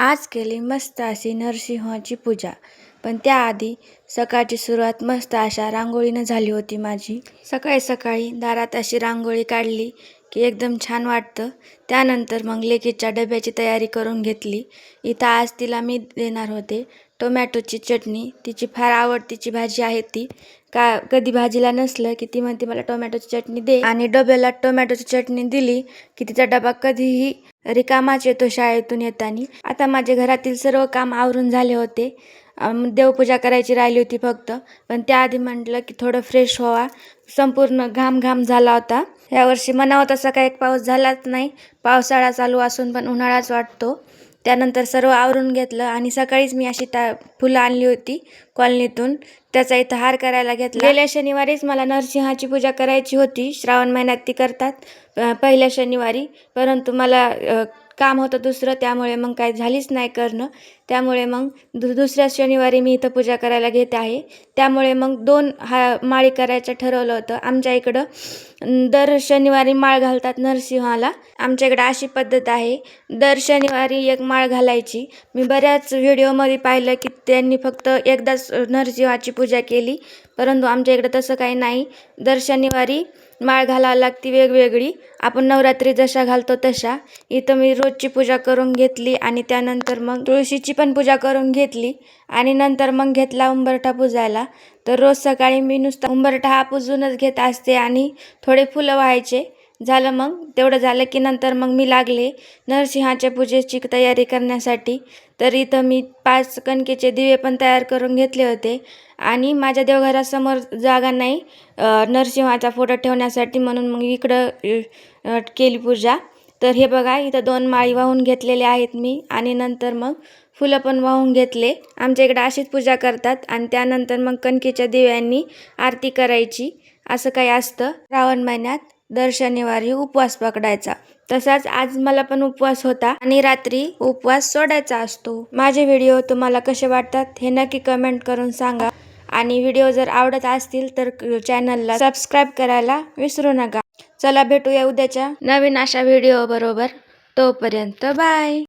आज केली मस्त अशी नरसिंहाची पूजा. पण त्याआधी सकाळची सुरुवात मस्त अशा रांगोळीनं झाली होती माझी. सकाळी सकाळी दारात अशी रांगोळी काढली की एकदम छान वाटतं. त्यानंतर मग लेकीच्या डब्याची तयारी करून घेतली. इथं आज तिला मी देणार होते टोमॅटोची चटणी. तिची फार आवडतीची भाजी आहे ती. कधी भाजीला नसलं की ती म्हणते मला टोमॅटोची चटणी दे, आणि डब्याला टोमॅटोची चटणी दिली की तिचा डबा कधीही रिकामाच येतो शाळेतून येताना. आता माझे घरातील सर्व काम आवरून झाले होते. देवपूजा करायची राहिली होती फक्त. पण त्याआधी म्हटलं की थोडं फ्रेश व्हावा. संपूर्ण घाम झाला होता. यावर्षी म्हणावं तसा काही पाऊस झालाच नाही. पावसाळा चालू असून पण उन्हाळाच वाटतो. त्यानंतर सर्व आवरून घेतलं आणि सकाळीच मी अशी फुलं आणली होती कॉलनीतून. त्याचा इथं हार करायला घेतला. गेल्या शनिवारीच मला नरसिंहाची पूजा करायची होती. श्रावण महिन्यात ती करतात पहिल्या शनिवारी. परंतु मला काम होतं दुसरं, त्यामुळे मग काही झालीच नाही करणं. त्यामुळे मग दुसऱ्या शनिवारी मी इथं पूजा करायला घेत आहे. त्यामुळे मग 2 माळी करायचं ठरवलं होतं. आमच्या इकडं दर शनिवारी माळ घालतात नरसिंहाला. आमच्या इकडं अशी पद्धत आहे, दर शनिवारी एक माळ घालायची. मी बऱ्याच व्हिडिओमध्ये पाहिलं की त्यांनी फक्त एकदाच नरसिंहाची पूजा केली. परंतु आमच्या इकडं तसं काही नाही. दर शनिवारी माळ घालावी लागती वेगवेगळी. आपण नवरात्री जशा घालतो तशा. इथं मी रोजची पूजा करून घेतली आणि त्यानंतर मग तुळशीची पण पूजा करून घेतली आणि नंतर मग घेतला उंबरठा पुजायला. तर रोज सकाळी मी नुसता उंबरठा हा पुजूनच घेत असते आणि थोडे फुलं व्हायचे. झालं, मग तेवढं झालं की नंतर मग मी लागले नरसिंहाच्या पूजेची तयारी करण्यासाठी. तर इथं मी 5 कणकेचे दिवे पण तयार करून घेतले होते आणि माझ्या देवघरासमोर जागा नाही नरसिंहाचा फोटो ठेवण्यासाठी, म्हणून मग इकडं केली पूजा. तर हे बघा, इथं 2 माळी वाहून घेतलेल्या आहेत मी आणि नंतर मग फुलं पण वाहून घेतले. आमच्या इकडं अशीच पूजा करतात आणि त्यानंतर मग कणकेच्या दिव्यांनी आरती करायची, असं काही असतं. श्रावण महिन्यात दर शनिवारी उपवास पकडायचा. तसाच आज मला पण उपवास होता आणि रात्री उपवास सोडायचा असतो. माझे व्हिडिओ तुम्हाला कसे वाटतात हे नक्की कमेंट करून सांगा. आणि व्हिडिओ जर आवडत असतील तर चॅनलला सबस्क्राईब करायला विसरू नका. चला भेटूया उद्याच्या नवीन अशा व्हिडिओ बरोबर. तोपर्यंत बाय.